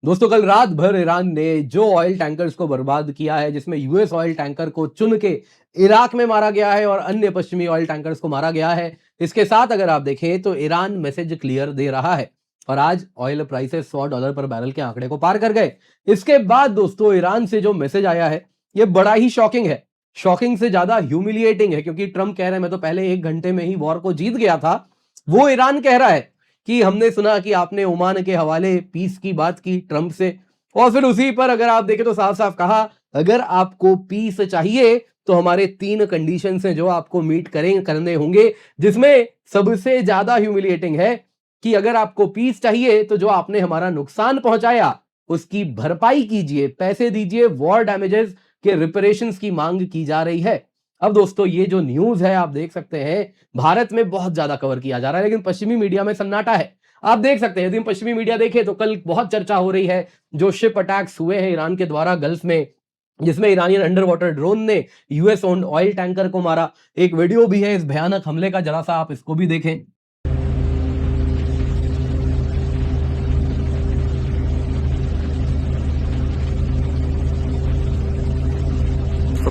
दोस्तों कल रात भर ईरान ने जो ऑयल टैंकर्स को बर्बाद किया है, जिसमें यूएस ऑयल टैंकर को चुन के इराक में मारा गया है और अन्य पश्चिमी ऑयल टैंकर्स को मारा गया है, इसके साथ अगर आप देखें तो ईरान मैसेज क्लियर दे रहा है और आज ऑयल प्राइसेस $100 पर बैरल के आंकड़े को पार कर गए। इसके बाद दोस्तों ईरान से जो मैसेज आया है ये बड़ा ही शॉकिंग है। शॉकिंग से ज्यादा ह्यूमिलिएटिंग है, क्योंकि ट्रंप कह रहे हैं मैं तो पहले 1 घंटे में ही वॉर को जीत गया था। वो ईरान कह रहा है कि हमने सुना कि आपने ओमान के हवाले पीस की बात की ट्रंप से, और फिर उसी पर अगर आप देखें तो साफ साफ कहा अगर आपको पीस चाहिए तो हमारे 3 कंडीशंस हैं जो आपको मीट करने होंगे, जिसमें सबसे ज्यादा ह्यूमिलिएटिंग है कि अगर आपको पीस चाहिए तो जो आपने हमारा नुकसान पहुंचाया उसकी भरपाई कीजिए, पैसे दीजिए, वॉर डैमेजेस के रिपेरेशंस की मांग की जा रही है। अब दोस्तों ये जो न्यूज है आप देख सकते हैं भारत में बहुत ज्यादा कवर किया जा रहा है, लेकिन पश्चिमी मीडिया में सन्नाटा है। आप देख सकते हैं यदि हम पश्चिमी मीडिया देखें तो कल बहुत चर्चा हो रही है जो शिप अटैक्स हुए हैं ईरान के द्वारा गल्फ में, जिसमें ईरानियन अंडर वाटर ड्रोन ने यूएस ओन्ड ऑयल टैंकर को मारा। एक वीडियो भी है इस भयानक हमले का, जरा सा आप इसको भी देखें।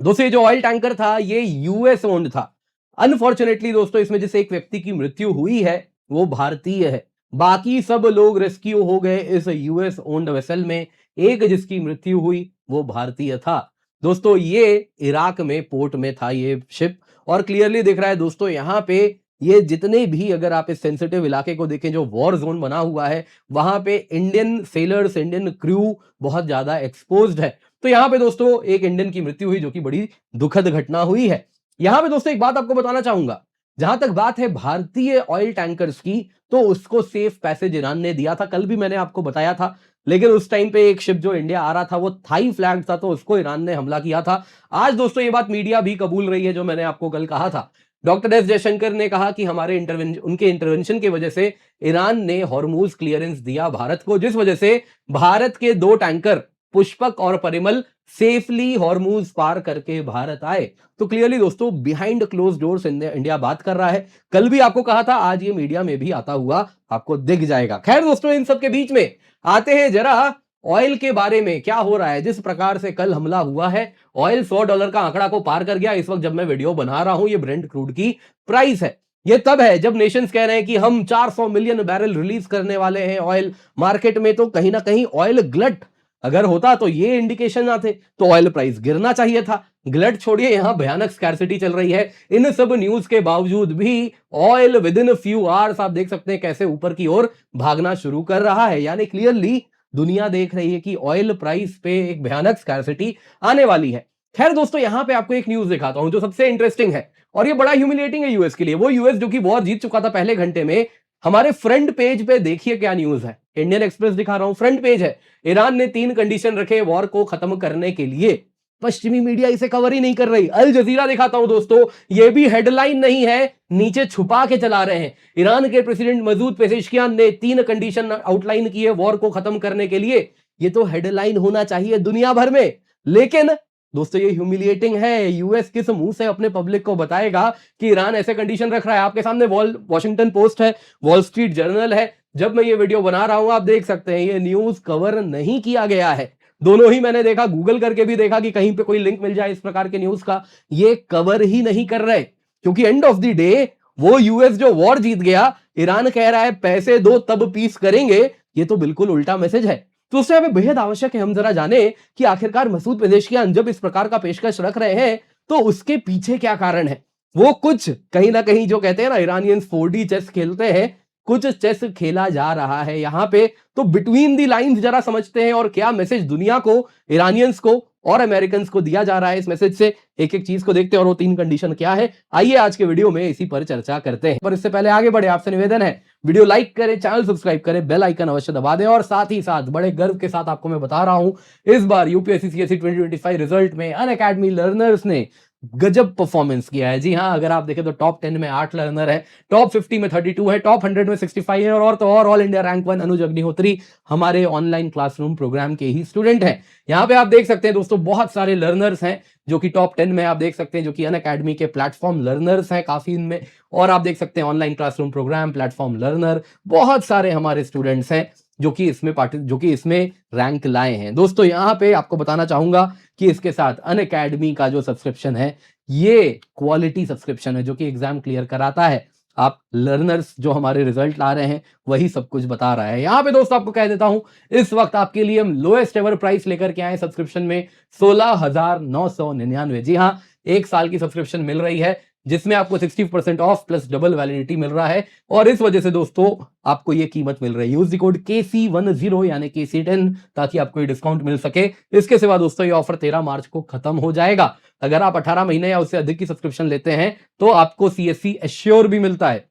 दोस्तों ये जो ऑयल टैंकर था ये यूएस ओन्ड था। अनफॉर्चुनेटली दोस्तों इसमें जिस एक व्यक्ति की मृत्यु हुई है वो भारतीय है, बाकी सब लोग रेस्क्यू हो गए इस यूएस ओन्ड वेसल में। एक जिसकी मृत्यु हुई वो भारतीय था। दोस्तों ये इराक में पोर्ट में था ये शिप, और क्लियरली दिख रहा है दोस्तों यहाँ पे ये जितने भी अगर आप इस सेंसिटिव इलाके को देखें जो वॉर जोन बना हुआ है वहां पे इंडियन सेलर्स, इंडियन क्रू बहुत ज्यादा एक्सपोज्ड है। तो यहां पे दोस्तों एक इंडियन की मृत्यु हुई जो कि बड़ी दुखद घटना हुई है। यहां पे दोस्तों एक बात आपको बताना चाहूंगा, जहां तक बात है भारतीय ऑयल टैंकर्स की तो उसको सेफ पैसेज ईरान ने दिया था, कल भी मैंने आपको बताया था। लेकिन उस टाइम पे एक शिप जो इंडिया आ रहा था वो थाई फ्लैग था, तो उसको ईरान ने हमला किया था। आज दोस्तों ये बात मीडिया भी कबूल रही है जो मैंने आपको कल कहा था। डॉक्टर एस जयशंकर ने कहा कि उनके इंटरवेंशन की वजह से ईरान ने हॉर्मूज क्लियरेंस दिया भारत को, जिस वजह से भारत के 2 टैंकर पुष्पक और परिमल सेफली हॉर्मूज पार करके भारत आए। तो क्लियरली दोस्तों बिहाइंड क्लोज डोर्स इंडिया बात कर रहा है। कल भी आपको कहा था, आज ये मीडिया में भी आता हुआ आपको दिख जाएगा। खैर दोस्तों इन सब के बीच में आते हैं जरा ऑयल के बारे में क्या हो रहा है। जिस प्रकार से कल हमला हुआ है, ऑयल $100 का आंकड़ा को पार कर गया। इस वक्त जब मैं वीडियो बना रहा हूं ये ब्रेंट क्रूड की प्राइस है। ये तब है जब नेशंस कह रहे हैं कि हम 400 मिलियन बैरल रिलीज करने वाले हैं ऑयल मार्केट में, तो कहीं ना कहीं ऑयल ग्लट अगर होता तो ये इंडिकेशन आते तो ऑयल प्राइस गिरना चाहिए था। ग्लट छोड़िए, यहां भयानक स्कैर्सिटी चल रही है। इन सब न्यूज के बावजूद भी oil with in few hours आप देख सकते हैं कैसे ऊपर की ओर भागना शुरू कर रहा है। यानी क्लियरली दुनिया देख रही है कि ऑयल प्राइस पे एक भयानक स्कैर्सिटी आने वाली है। खैर दोस्तों यहां पे आपको एक न्यूज दिखाता हूं जो सबसे इंटरेस्टिंग है, और ये बड़ा ह्यूमिलेटिंग है यूएस के लिए। वो यूएस जो कि वॉर जीत चुका था पहले घंटे में। हमारे फ्रंट पेज पे देखिए क्या न्यूज है, इंडियन एक्सप्रेस दिखा रहा हूं, फ्रंट पेज है। ईरान ने 3 कंडीशन रखे वॉर को खत्म करने के लिए। पश्चिमी मीडिया इसे कवर ही नहीं कर रही। अल जजीरा दिखाता हूं दोस्तों, ये भी हेडलाइन नहीं है, नीचे छुपा के चला रहे हैं। ईरान के प्रेसिडेंट मसूद पेजेश्कियान ने 3 कंडीशन आउटलाइन की है वॉर को खत्म करने के लिए। ये तो हेडलाइन होना चाहिए दुनिया भर में, लेकिन दोस्तों ये ह्यूमिलिएटिंग है। यूएस किस मुंह से अपने पब्लिक को बताएगा कि ईरान ऐसे कंडीशन रख रहा है। आपके सामने वॉशिंगटन पोस्ट है, वॉल स्ट्रीट जर्नल है। जब मैं ये वीडियो बना रहा हूं आप देख सकते हैं ये न्यूज कवर नहीं किया गया है। दोनों ही मैंने देखा, गूगल करके भी देखा कि कहीं पे कोई लिंक मिल जाए इस प्रकार के न्यूज का, ये कवर ही नहीं कर रहे। क्योंकि एंड ऑफ द डे वो यूएस जो वॉर जीत गया, ईरान कह रहा है पैसे दो तब पीस करेंगे, ये तो बिल्कुल उल्टा मैसेज है। तो उससे हमें बेहद आवश्यक है हम जरा जाने कि आखिरकार मसूद पेजेश्कियान जब इस प्रकार का पेशकश रख रहे हैं तो उसके पीछे क्या कारण है। वो कुछ कहीं ना कहीं जो कहते हैं ना ईरानियंस 4D चेस खेलते हैं, कुछ चेस खेला जा रहा है यहां पे। तो बिटवीन दी लाइंस जरा समझते हैं और क्या मैसेज दुनिया को, ईरानियंस को और अमेरिकन को दिया जा रहा है इस मैसेज से। एक एक चीज को देखते हैं और वो 3 कंडीशन क्या है, आइए आज के वीडियो में इसी पर चर्चा करते हैं। पर इससे पहले आगे बढ़े आपसे निवेदन है वीडियो लाइक करें, चैनल सब्सक्राइब करें, बेल आइकन अवश्य दबा दें। और साथ ही साथ बड़े गर्व के साथ आपको मैं बता रहा हूं इस बार यूपीएससी सीएससी 2025 रिजल्ट में अनअकैडमी लर्नर्स ने गजब परफॉर्मेंस किया है। जी हाँ, अगर आप देखें तो टॉप 10 में 8 लर्नर है, टॉप 50 में 32 है, टॉप 100 में 65 है, और तो और ऑल इंडिया रैंक 1 अनुज अग्निहोत्री हमारे ऑनलाइन क्लासरूम प्रोग्राम के ही स्टूडेंट हैं। यहाँ पे आप देख सकते हैं दोस्तों, बहुत सारे लर्नर्स हैं जो कि टॉप 10 में आप देख सकते हैं, जो कि अनअकैडमी के प्लेटफॉर्म लर्नर्स हैं काफी इनमें, और आप देख सकते हैं online classroom program platform learner, बहुत सारे हमारे स्टूडेंट्स हैं जो कि इसमें रैंक लाए हैं। दोस्तों यहाँ पे आपको बताना चाहूंगा कि इसके साथ अनअकैडमी का जो सब्सक्रिप्शन है ये क्वालिटी सब्सक्रिप्शन है जो कि एग्जाम क्लियर कराता है। आप लर्नर्स जो हमारे रिजल्ट ला रहे हैं वही सब कुछ बता रहा है। यहाँ पे दोस्तों आपको कह देता हूं, इस वक्त आपके लिए हम लोएस्ट एवर प्राइस लेकर के आए सब्सक्रिप्शन में 16,999। जी हाँ, 1 साल की सब्सक्रिप्शन मिल रही है जिसमें आपको 60% ऑफ प्लस डबल वैलिडिटी मिल रहा है, और इस वजह से दोस्तों आपको ये कीमत मिल रही है। यूज द कोड KC10 यानी KC10 ताकि आपको ये डिस्काउंट मिल सके। इसके सिवा दोस्तों ये ऑफर 13 मार्च को खत्म हो जाएगा। अगर आप 18 महीने या उससे अधिक की सब्सक्रिप्शन लेते हैं तो आपको CSC एश्योर भी मिलता है,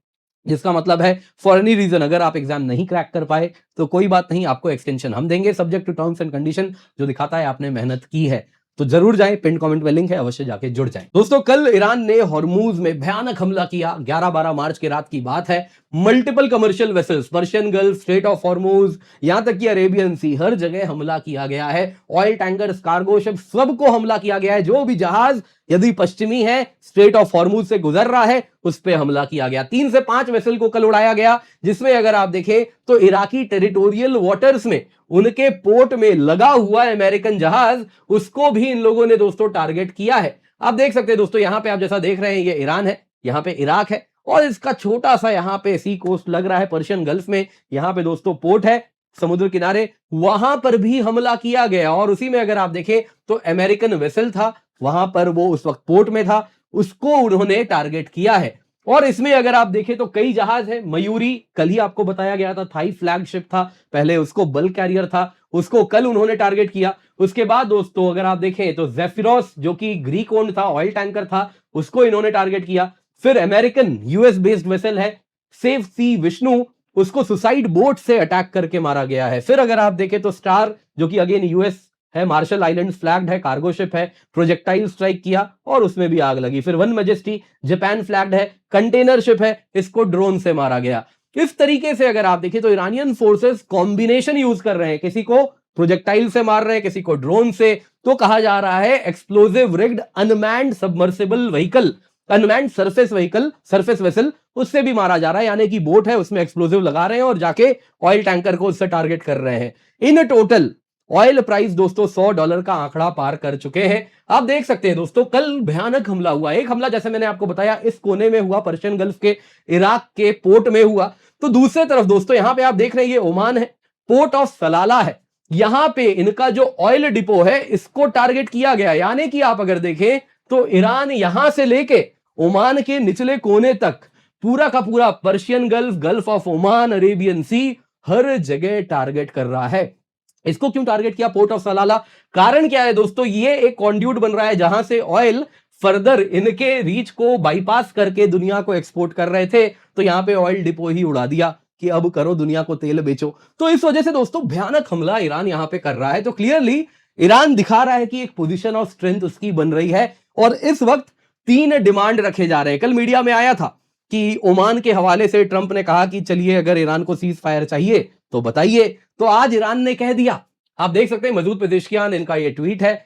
जिसका मतलब है फॉर एनी रीजन अगर आप एग्जाम नहीं क्रैक कर पाए तो कोई बात नहीं, आपको एक्सटेंशन हम देंगे subject to terms and condition, जो दिखाता है आपने मेहनत की है। तो जरूर जाएं, पिन कमेंट में लिंक है, अवश्य जाके जुड़ जाएं। दोस्तों कल ईरान ने हॉर्मूज में भयानक हमला किया, 11-12 मार्च की रात की बात है। Multiple commercial vessels, Persian gulf, straight of Hormuz, यहां तक कि अरेबियन सी, हर जगह हमला किया गया है। ऑयल टैंकर्स, कार्गो शिप, सबको हमला किया गया है। जो भी जहाज यदि पश्चिमी है, स्ट्रेट ऑफ हॉर्मूज से गुजर रहा है, उस पर हमला किया गया। 3 से 5 वेसल को कल उड़ाया गया, जिसमें अगर आप देखें तो इराकी टेरिटोरियल वाटर्स में उनके पोर्ट में लगा हुआ अमेरिकन जहाज, उसको भी इन लोगों ने दोस्तों टारगेट किया है। आप देख सकते हैं दोस्तों, यहां पे आप जैसा देख रहे हैं ये ईरान है, यहां पे इराक है, और इसका छोटा सा यहां पे सी कोस्ट लग रहा है पर्शियन गल्फ में। यहां पे दोस्तों पोर्ट है समुद्र किनारे, वहां पर भी हमला किया गया, और उसी में अगर आप देखें तो अमेरिकन वेसल था वहां पर, वो उस वक्त पोर्ट में था, उसको उन्होंने टारगेट किया है। और इसमें अगर आप देखें तो कई जहाज हैं। मयूरी कल ही आपको बताया गया था, थाई फ्लैगशिप था, पहले उसको बल्क कैरियर था, उसको कल उन्होंने टारगेट किया। उसके बाद दोस्तों अगर आप देखें तो जेफिरोस जो कि ग्रीक ओन्ड था, ऑयल टैंकर था, उसको इन्होंने टारगेट किया। फिर अमेरिकन यूएस बेस्ड वेसल है सेफ सी विष्णु, उसको सुसाइड बोट से अटैक करके मारा गया है। फिर अगर आप देखें तो स्टार जो कि अगेन यूएस है, मार्शल आइलैंड्स फ्लैग्ड है, कार्गो शिप है, प्रोजेक्टाइल स्ट्राइक किया और उसमें भी आग लगी। फिर वन मैजेस्टी जापान फ्लैग्ड है, कंटेनर शिप है, इसको ड्रोन से मारा गया। इस तरीके से अगर आप देखें तो ईरानियन फोर्सेस कॉम्बिनेशन यूज कर रहे हैं, किसी को प्रोजेक्टाइल से मार रहे हैं, किसी को ड्रोन से। तो कहा जा रहा है explosive rigged unmanned submersible vehicle, unmanned surface vessel, उससे भी मारा जा रहा है। यानी कि बोट है उसमें एक्सप्लोसिव लगा रहे हैं और जाके ऑयल टैंकर को उससे टारगेट कर रहे हैं। इन टोटल ऑयल प्राइस दोस्तों $100 का आंकड़ा पार कर चुके हैं। आप देख सकते हैं दोस्तों कल भयानक हमला हुआ। एक हमला जैसे मैंने आपको बताया इस कोने में हुआ, पर्शियन गल्फ के इराक के पोर्ट में हुआ। तो दूसरे तरफ दोस्तों यहां पे आप देख रहे हैं ये ओमान है, पोर्ट ऑफ सलाला है, यहां पे इनका जो ऑयल डिपो है इसको टारगेट किया गया। यानी कि आप अगर देखें तो ईरान यहां से लेके ओमान के निचले कोने तक पूरा का पूरा Persian Gulf, Gulf of Oman, Arabian Sea, हर जगह टारगेट कर रहा है। इसको क्यों टारगेट किया पोर्ट ऑफ सलाला? कारण क्या है दोस्तों, ये एक कॉन्ड्यूट बन रहा है जहां से ऑयल फर्दर इनके रीच को बाईपास करके दुनिया को एक्सपोर्ट कर रहे थे। तो यहां पे ऑयल डिपो ही उड़ा दिया कि अब करो दुनिया को तेल बेचो। तो इस वजह से दोस्तों भयानक हमला ईरान यहां पे कर रहा है। तो क्लियरली ईरान दिखा रहा है कि एक पोजीशन ऑफ स्ट्रेंथ उसकी बन रही है। और इस वक्त 3 डिमांड रखे जा रहे हैं। कल मीडिया में आया था कि ओमान के हवाले से ट्रंप ने कहा कि चलिए अगर ईरान को सीज फायर चाहिए तो बताइए। तो आज ईरान ने कह दिया, आप देख सकते हैं मसूद पेजेश्कियान, इनका ये ट्वीट है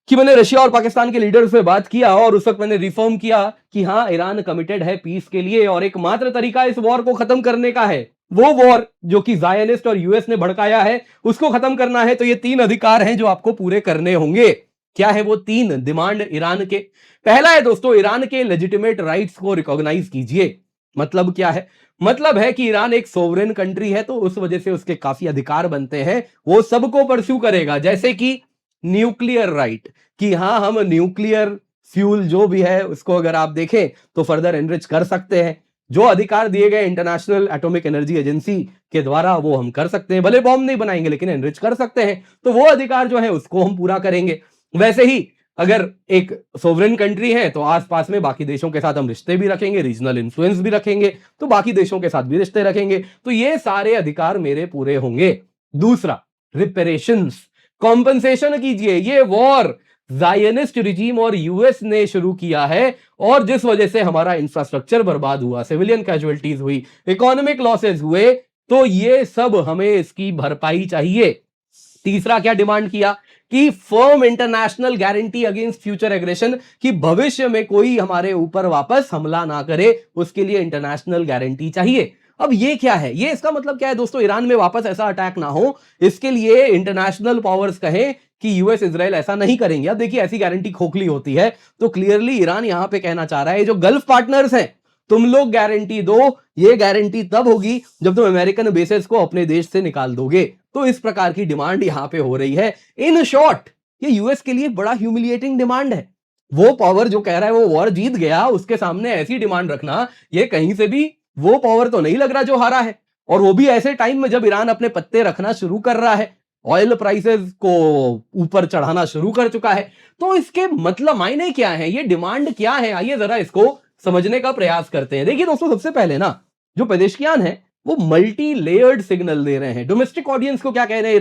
कि मैंने रशिया और पाकिस्तान के लीडर से बात किया और उस वक्त मैंने रिफर्म किया कि हां ईरान कमिटेड है पीस के लिए और एकमात्र तरीका इस वॉर को खत्म करने का है, वो वॉर जो कि जायनिस्ट और यूएस ने भड़काया है, उसको खत्म करना है। तो ये 3 अधिकार हैं जो आपको पूरे करने होंगे। क्या है वो 3 डिमांड ईरान के? पहला है दोस्तों, ईरान के लेजिटिमेट राइट्स को रिकॉग्नाइज कीजिए। मतलब क्या है? मतलब है कि ईरान एक सोवरेन कंट्री है तो उस वजह से उसके काफी अधिकार बनते हैं, वो सबको परस्यू करेगा। जैसे कि न्यूक्लियर राइट, कि हां हम न्यूक्लियर फ्यूल जो भी है उसको अगर आप देखें तो फर्दर एनरिच कर सकते हैं। जो अधिकार दिए गए इंटरनेशनल एटॉमिक एनर्जी एजेंसी के द्वारा वो हम कर सकते हैं, भले बॉम्ब नहीं बनाएंगे लेकिन एनरिच कर सकते हैं। तो वो अधिकार जो है उसको हम पूरा करेंगे। वैसे ही अगर एक सोवरेन कंट्री है तो आसपास में बाकी देशों के साथ हम रिश्ते भी रखेंगे, रीजनल इन्फ्लुएंस भी रखेंगे, तो बाकी देशों के साथ भी रिश्ते रखेंगे। तो ये सारे अधिकार मेरे पूरे होंगे। दूसरा, रिपेरेशंस, कॉम्पनसेशन कीजिए। ये वॉर जायनिस्ट रिजीम और यूएस ने शुरू किया है, और जिस वजह से हमारा इंफ्रास्ट्रक्चर बर्बाद हुआ, सिविलियन कैजुअलिटीज हुई, इकोनॉमिक लॉसेस हुए, तो ये सब हमें इसकी भरपाई चाहिए। तीसरा क्या डिमांड किया कि firm international guarantee against future aggression, कि भविष्य में कोई हमारे ऊपर वापस हमला ना करे, उसके लिए इंटरनेशनल गारंटी चाहिए। अब ये क्या है, ये इसका मतलब क्या है दोस्तों, ईरान में वापस ऐसा अटैक ना हो, इसके लिए इंटरनेशनल पावर्स कहें कि यूएस इजराइल ऐसा नहीं करेंगे। अब देखिए ऐसी गारंटी खोखली होती है, तो क्लियरली ईरान यहां पे कहना चाह रहा है जो गल्फ पार्टनर्स हैं तुम लोग गारंटी दो, ये गारंटी तब होगी जब तुम अमेरिकन बेसेस को अपने देश से निकाल दोगे। तो इस प्रकार की डिमांड यहां पे हो रही है। इन शॉर्ट ये यूएस के लिए बड़ा ह्यूमिलिएटिंग डिमांड है। वो पावर जो कह रहा है वो वॉर जीत गया, उसके सामने ऐसी डिमांड रखना, ये कहीं से भी वो पावर तो नहीं लग रहा जो हारा है, और वो भी ऐसे टाइम में जब ईरान अपने पत्ते रखना शुरू कर रहा है, ऑयल प्राइसेस को ऊपर चढ़ाना शुरू कर चुका है। तो इसके मतलब मायने क्या है, ये डिमांड क्या है, आइए जरा इसको समझने का प्रयास करते हैं। देखिए दोस्तों, सबसे पहले ना जो पेजेश्कियान है वो मल्टी लेयर्ड सिग्नल दे रहे हैं। डोमेस्टिक ऑडियंस को क्या कह रहे हैं,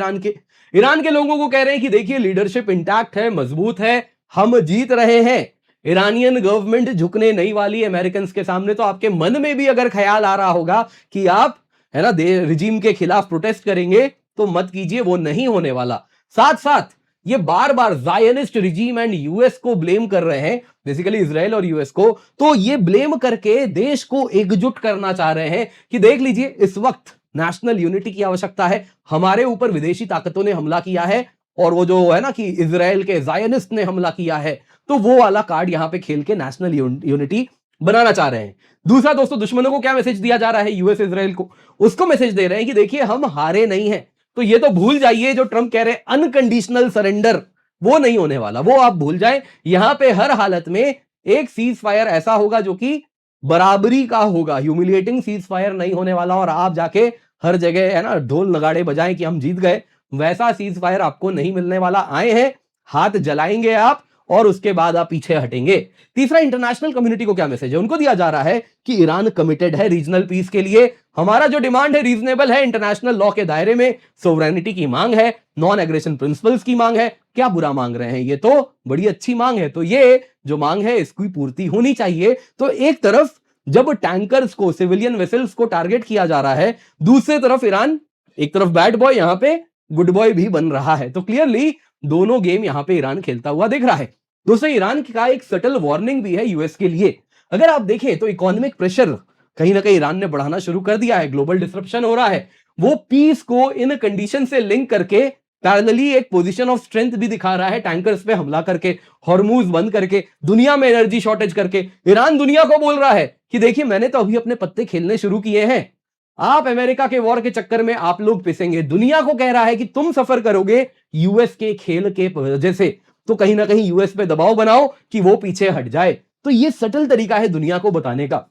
ईरान के लोगों को कह रहे हैं कि देखिए लीडरशिप इंटैक्ट है, मजबूत है, हम जीत रहे हैं, ईरानियन गवर्नमेंट झुकने नहीं वाली अमेरिकन के सामने। तो आपके मन में भी अगर ख्याल आ रहा होगा कि आप है ना रिजीम के खिलाफ प्रोटेस्ट करेंगे, तो मत कीजिए, वो नहीं होने वाला। साथ साथ ये बार बार जायनिस्ट रिजीम एंड यूएस को ब्लेम कर रहे हैं, बेसिकली इजराइल और यूएस को। तो ये ब्लेम करके देश को एकजुट करना चाह रहे हैं कि देख लीजिए इस वक्त नेशनल यूनिटी की आवश्यकता है, हमारे ऊपर विदेशी ताकतों ने हमला किया है, और वो जो है ना कि इजराइल के जायनिस्ट ने हमला किया है, तो वो वाला कार्ड यहां पे खेल के नेशनल यूनिटी बनाना चाह रहे हैं। दूसरा दोस्तों, दुश्मनों को क्या मैसेज दिया जा रहा है, यूएस इजराइल को, उसको मैसेज दे रहे हैं कि देखिए हम हारे नहीं हैं। तो ये तो भूल जाइए जो ट्रंप कह रहे हैं अनकंडीशनल सरेंडर, वो नहीं होने वाला, वो आप भूल जाएं। यहां पे हर हालत में एक सीज फायर ऐसा होगा जो कि बराबरी का होगा, ह्यूमिलिएटिंग सीज फायर नहीं होने वाला, और आप जाके हर जगह है ना ढोल नगाड़े बजाएं कि हम जीत गए, वैसा सीज फायर आपको नहीं मिलने वाला। आए हैं, हाथ जलाएंगे आप, और उसके बाद आप पीछे हटेंगे। तीसरा, इंटरनेशनल कम्युनिटी को क्या मैसेज है, उनको दिया जा रहा है कि ईरान कमिटेड है रीजनल पीस के लिए, हमारा जो डिमांड है रीजनेबल है, इंटरनेशनल लॉ के दायरे में, सोवरेनिटी की मांग है, नॉन एग्रेशन प्रिंसिपल्स की मांग है। क्या बुरा मांग रहे हैं, ये तो बड़ी अच्छी मांग है। तो ये जो मांग है इसकी पूर्ति होनी चाहिए। तो एक तरफ जब टैंकर्स को, सिविलियन वेसल्स को टारगेट किया जा रहा है, दूसरी तरफ ईरान एक तरफ बैड बॉय, यहां पे गुड बॉय भी बन रहा है। तो क्लियरली दोनों गेम यहां पे ईरान खेलता हुआ दिख रहा है। दोस्तों, ईरान का एक सटल वार्निंग भी है यूएस के लिए। अगर आप देखें तो इकोनॉमिक प्रेशर कहीं ना कहीं ईरान ने बढ़ाना शुरू कर दिया है, ग्लोबल डिसरप्शन हो रहा है, वो पीस को इन कंडीशन से लिंक करके पैरेलली एक पोजीशन ऑफ स्ट्रेंथ भी दिखा रहा है, टैंकर्स पे हमला करके, हॉर्मूज बंद करके, दुनिया में एनर्जी शॉर्टेज करके। ईरान दुनिया को बोल रहा है कि देखिए मैंने तो अभी अपने पत्ते खेलने शुरू किए हैं, आप अमेरिका के वॉर के चक्कर में आप लोग पिसेंगे। दुनिया को कह रहा है कि तुम सफर करोगे यूएस के खेल के वजह से, तो कहीं ना कहीं यूएस पे दबाव बनाओ कि वो पीछे हट जाए। तो ये सटल तरीका है दुनिया को बताने का।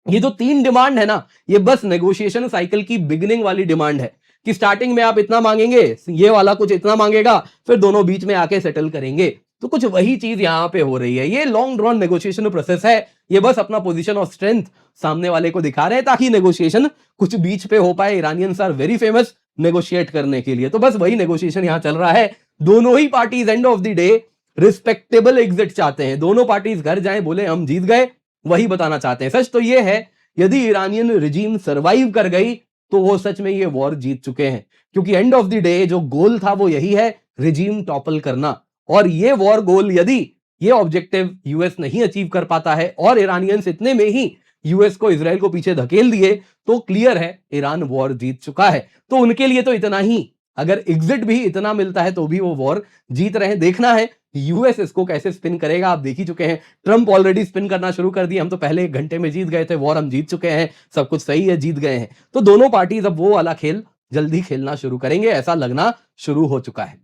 ये जो तीन डिमांड है ना, ये बस नेगोशिएशन साइकिल की बिगिनिंग वाली डिमांड है कि स्टार्टिंग में आप इतना मांगेंगे, ये वाला कुछ इतना मांगेगा, फिर दोनों बीच में आके सेटल करेंगे। तो कुछ वही चीज यहां पे हो रही है। ये लॉन्ग ड्रॉन नेगोशिएशन प्रोसेस है, ये बस अपना पोजीशन ऑफ स्ट्रेंथ सामने वाले को दिखा रहे हैं ताकि नेगोशिएशन कुछ बीच पे हो पाए। Iranians are very famous negotiate करने के लिए। तो बस वही नेगोशिएशन यहां चल रहा है। दोनों ही parties end of the day respectable exit चाहते हैं, दोनों पार्टीज घर जाएं बोले हम जीत गए, वही बताना चाहते हैं। सच तो ये है, यदि ईरानियन रिजीम सर्वाइव कर गई तो वो सच में ये वॉर जीत चुके हैं, क्योंकि एंड ऑफ द डे जो गोल था वो यही है, रिजीम टॉपल करना। और ये वॉर गोल, यदि ये ऑब्जेक्टिव यूएस नहीं अचीव कर पाता है और ईरानियंस इतने में ही यूएस को, इजराइल को पीछे धकेल दिए, तो क्लियर है ईरान वॉर जीत चुका है। तो उनके लिए तो इतना ही, अगर एग्जिट भी इतना मिलता है तो भी वो वॉर जीत रहे हैं। देखना है यूएस इसको कैसे स्पिन करेगा। आप देख ही चुके हैं, ट्रंप ऑलरेडी स्पिन करना शुरू कर दिया, हम तो पहले 1 घंटे में जीत गए थे, वॉर हम जीत चुके हैं, सब कुछ सही है, जीत गए हैं। तो दोनों पार्टीज अब वो वाला खेल जल्दी खेलना शुरू करेंगे, ऐसा लगना शुरू हो चुका है।